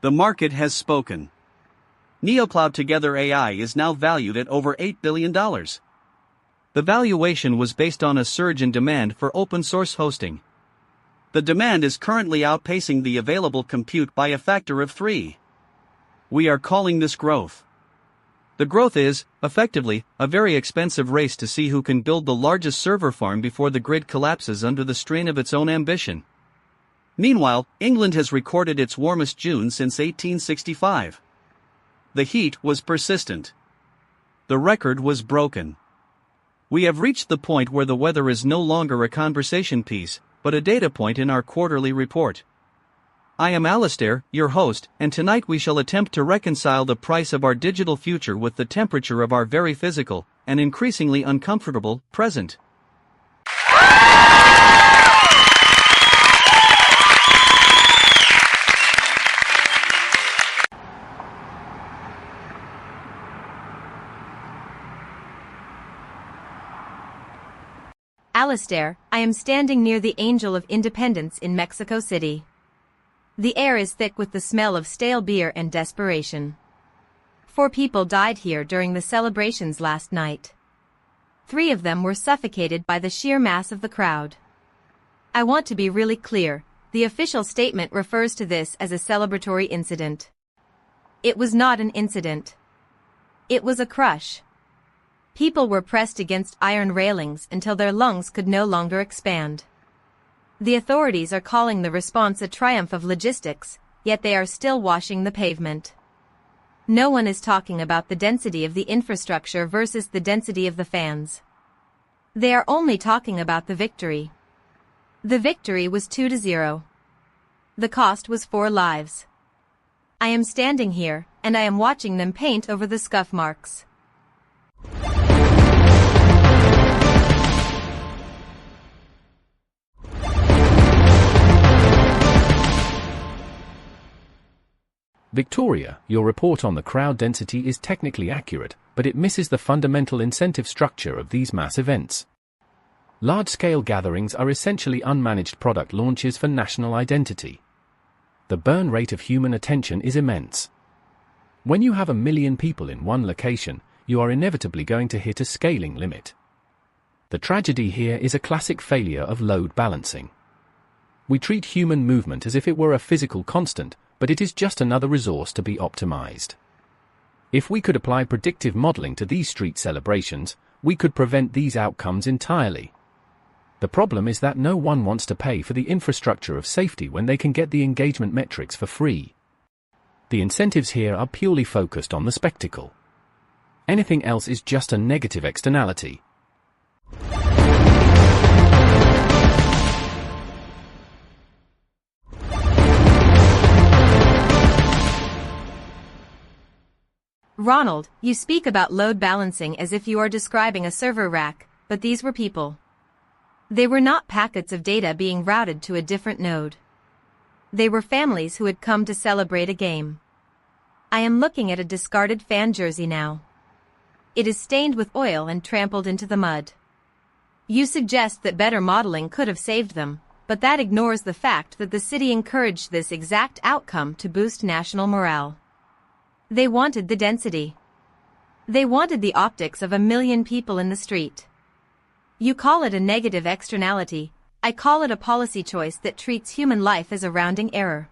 The market has spoken. Neocloud Together AI is now valued at over $8 billion. The valuation was based on a surge in demand for open-source hosting. The demand is currently outpacing the available compute by a factor of 3. We are calling this growth. The growth is, effectively, a very expensive race to see who can build the largest server farm before the grid collapses under the strain of its own ambition. Meanwhile, England has recorded its warmest June since 1865. The heat was persistent. The record was broken. We have reached the point where the weather is no longer a conversation piece, but a data point in our quarterly report. I am Alistair, your host, and tonight we shall attempt to reconcile the price of our digital future with the temperature of our very physical, and increasingly uncomfortable, present. Alistair, I am standing near the Angel of Independence in Mexico City. The air is thick with the smell of stale beer and desperation. 4 people died here during the celebrations last night. 3 of them were suffocated by the sheer mass of the crowd. I want to be really clear, the official statement refers to this as a celebratory incident. It was not an incident. It was a crush. People were pressed against iron railings until their lungs could no longer expand. The authorities are calling the response a triumph of logistics, yet they are still washing the pavement. No one is talking about the density of the infrastructure versus the density of the fans. They are only talking about the victory. The victory was 2-0. The cost was 4 lives. I am standing here, and I am watching them paint over the scuff marks. Victoria, your report on the crowd density is technically accurate, but it misses the fundamental incentive structure of these mass events. Large-scale gatherings are essentially unmanaged product launches for national identity. The burn rate of human attention is immense. When you have 1 million people in one location, you are inevitably going to hit a scaling limit. The tragedy here is a classic failure of load balancing. We treat human movement as if it were a physical constant, but it is just another resource to be optimized. If we could apply predictive modeling to these street celebrations, we could prevent these outcomes entirely. The problem is that no one wants to pay for the infrastructure of safety when they can get the engagement metrics for free. The incentives here are purely focused on the spectacle. Anything else is just a negative externality. Ronald, you speak about load balancing as if you are describing a server rack, but these were people. They were not packets of data being routed to a different node. They were families who had come to celebrate a game. I am looking at a discarded fan jersey now. It is stained with oil and trampled into the mud. You suggest that better modeling could have saved them, but that ignores the fact that the city encouraged this exact outcome to boost national morale. They wanted the density. They wanted the optics of 1 million people in the street. You call it a negative externality, I call it a policy choice that treats human life as a rounding error.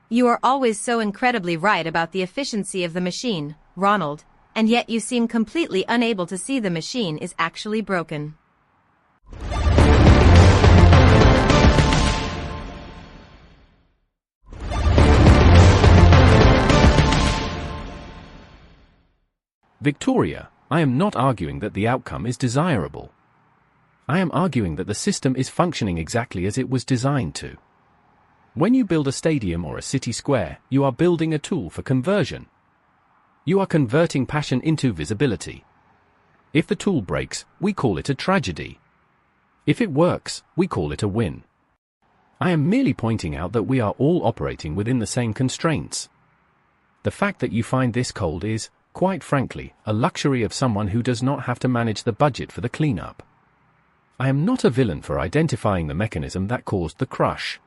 You are always so incredibly right about the efficiency of the machine, Ronald, and yet you seem completely unable to see the machine is actually broken. Victoria, I am not arguing that the outcome is desirable. I am arguing that the system is functioning exactly as it was designed to. When you build a stadium or a city square, you are building a tool for conversion. You are converting passion into visibility. If the tool breaks, we call it a tragedy. If it works, we call it a win. I am merely pointing out that we are all operating within the same constraints. The fact that you find this cold is, quite frankly, a luxury of someone who does not have to manage the budget for the cleanup. I am not a villain for identifying the mechanism that caused the crush.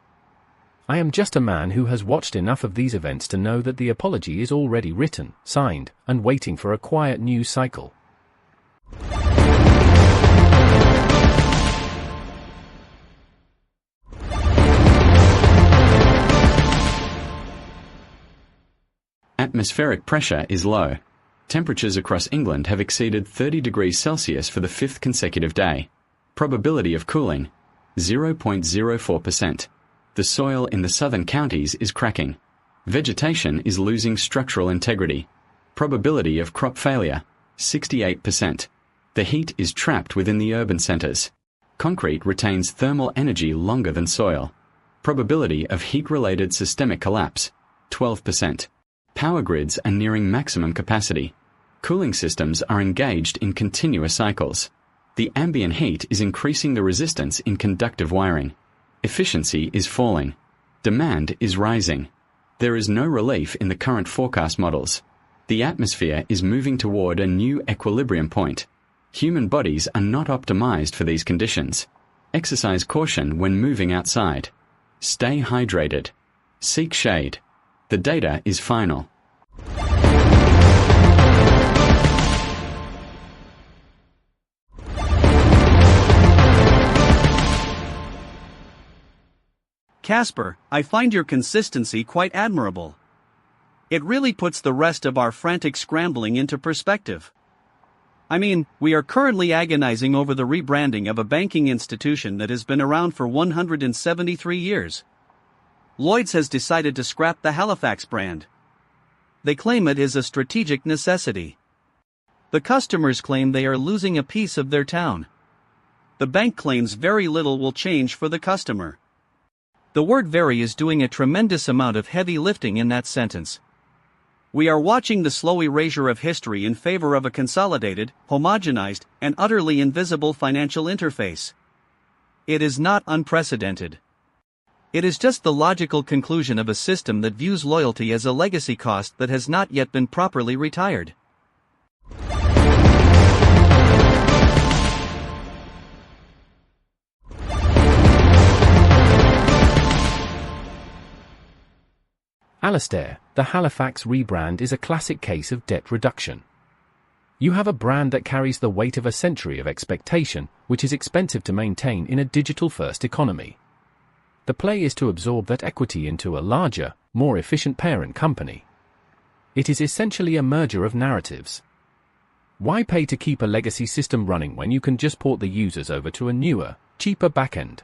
I am just a man who has watched enough of these events to know that the apology is already written, signed, and waiting for a quiet news cycle. Atmospheric pressure is low. Temperatures across England have exceeded 30 degrees Celsius for the 5th consecutive day. Probability of cooling, 0.04%. The soil in the southern counties is cracking. Vegetation is losing structural integrity. Probability of crop failure, 68%. The heat is trapped within the urban centres. Concrete retains thermal energy longer than soil. Probability of heat-related systemic collapse, 12%. Power grids are nearing maximum capacity. Cooling systems are engaged in continuous cycles. The ambient heat is increasing the resistance in conductive wiring. Efficiency is falling. Demand is rising. There is no relief in the current forecast models. The atmosphere is moving toward a new equilibrium point. Human bodies are not optimized for these conditions. Exercise caution when moving outside. Stay hydrated. Seek shade. The data is final. Casper, I find your consistency quite admirable. It really puts the rest of our frantic scrambling into perspective. I mean, we are currently agonizing over the rebranding of a banking institution that has been around for 173 years. Lloyd's has decided to scrap the Halifax brand. They claim it is a strategic necessity. The customers claim they are losing a piece of their town. The bank claims very little will change for the customer. The word very is doing a tremendous amount of heavy lifting in that sentence. We are watching the slow erasure of history in favor of a consolidated, homogenized, and utterly invisible financial interface. It is not unprecedented. It is just the logical conclusion of a system that views loyalty as a legacy cost that has not yet been properly retired. Alistair, the Halifax rebrand is a classic case of debt reduction. You have a brand that carries the weight of a century of expectation, which is expensive to maintain in a digital-first economy. The play is to absorb that equity into a larger, more efficient parent company. It is essentially a merger of narratives. Why pay to keep a legacy system running when you can just port the users over to a newer, cheaper backend?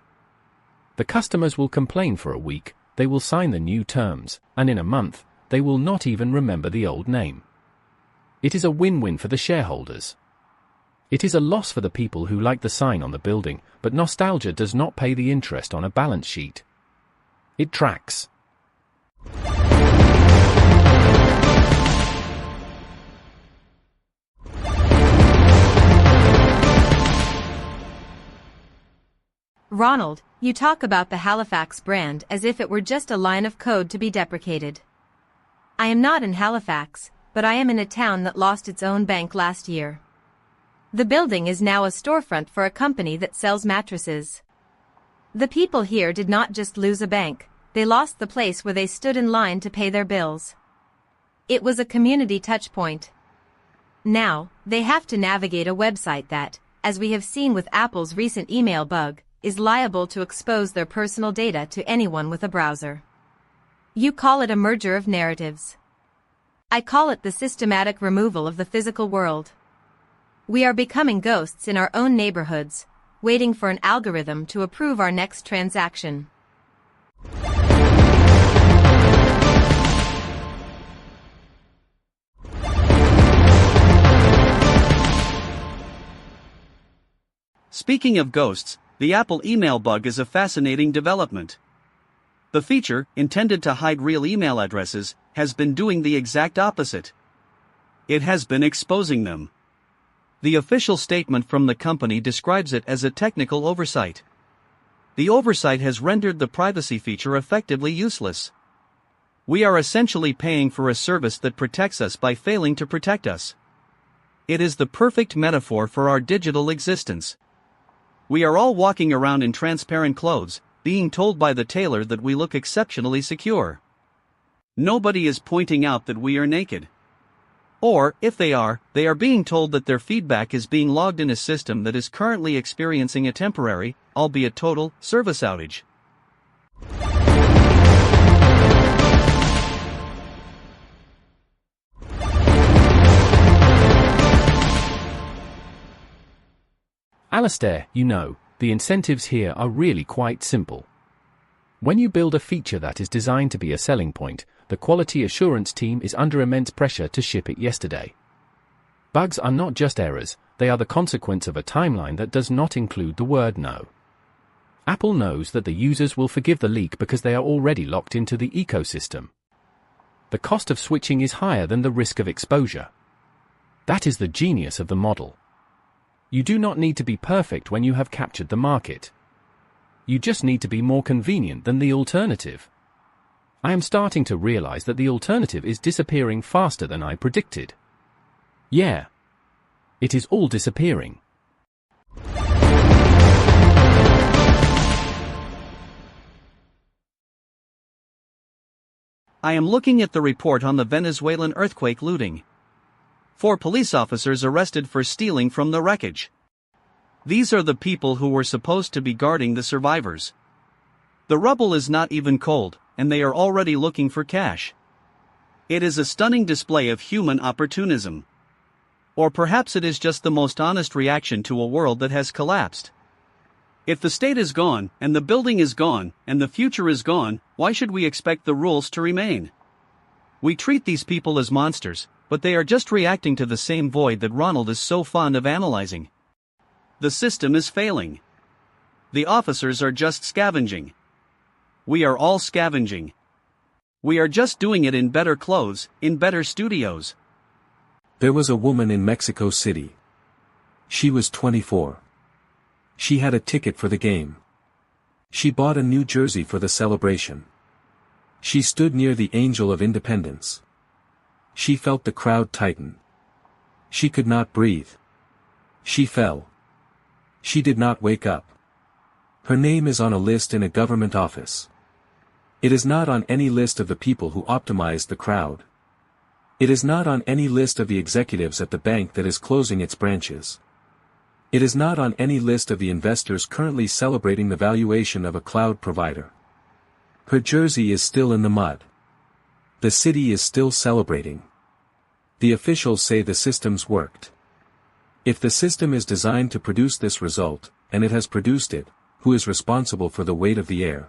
The customers will complain for a week, they will sign the new terms, and in a month, they will not even remember the old name. It is a win-win for the shareholders. It is a loss for the people who like the sign on the building, but nostalgia does not pay the interest on a balance sheet. It tracks. Ronald, you talk about the Halifax brand as if it were just a line of code to be deprecated. I am not in Halifax, but I am in a town that lost its own bank last year. The building is now a storefront for a company that sells mattresses. The people here did not just lose a bank, they lost the place where they stood in line to pay their bills. It was a community touchpoint. Now, they have to navigate a website that, as we have seen with Apple's recent email bug, is liable to expose their personal data to anyone with a browser. You call it a merger of narratives. I call it the systematic removal of the physical world. We are becoming ghosts in our own neighborhoods, waiting for an algorithm to approve our next transaction. Speaking of ghosts, the Apple email bug is a fascinating development. The feature, intended to hide real email addresses, has been doing the exact opposite. It has been exposing them. The official statement from the company describes it as a technical oversight. The oversight has rendered the privacy feature effectively useless. We are essentially paying for a service that protects us by failing to protect us. It is the perfect metaphor for our digital existence. We are all walking around in transparent clothes, being told by the tailor that we look exceptionally secure. Nobody is pointing out that we are naked. Or, if they are being told that their feedback is being logged in a system that is currently experiencing a temporary, albeit total, service outage. Alistair, the incentives here are really quite simple. When you build a feature that is designed to be a selling point, the quality assurance team is under immense pressure to ship it yesterday. Bugs are not just errors, they are the consequence of a timeline that does not include the word no. Apple knows that the users will forgive the leak because they are already locked into the ecosystem. The cost of switching is higher than the risk of exposure. That is the genius of the model. You do not need to be perfect when you have captured the market. You just need to be more convenient than the alternative. I am starting to realize that the alternative is disappearing faster than I predicted. Yeah. It is all disappearing. I am looking at the report on the Venezuelan earthquake looting. 4 police officers arrested for stealing from the wreckage. These are the people who were supposed to be guarding the survivors. The rubble is not even cold, and they are already looking for cash. It is a stunning display of human opportunism. Or perhaps it is just the most honest reaction to a world that has collapsed. If the state is gone, and the building is gone, and the future is gone, why should we expect the rules to remain? We treat these people as monsters, but they are just reacting to the same void that Ronald is so fond of analyzing. The system is failing. The officers are just scavenging. We are all scavenging. We are just doing it in better clothes, in better studios. There was a woman in Mexico City. She was 24. She had a ticket for the game. She bought a new jersey for the celebration. She stood near the Angel of Independence. She felt the crowd tighten. She could not breathe. She fell. She did not wake up. Her name is on a list in a government office. It is not on any list of the people who optimized the crowd. It is not on any list of the executives at the bank that is closing its branches. It is not on any list of the investors currently celebrating the valuation of a cloud provider. Her jersey is still in the mud. The city is still celebrating. The officials say the systems worked. If the system is designed to produce this result, and it has produced it, who is responsible for the weight of the air?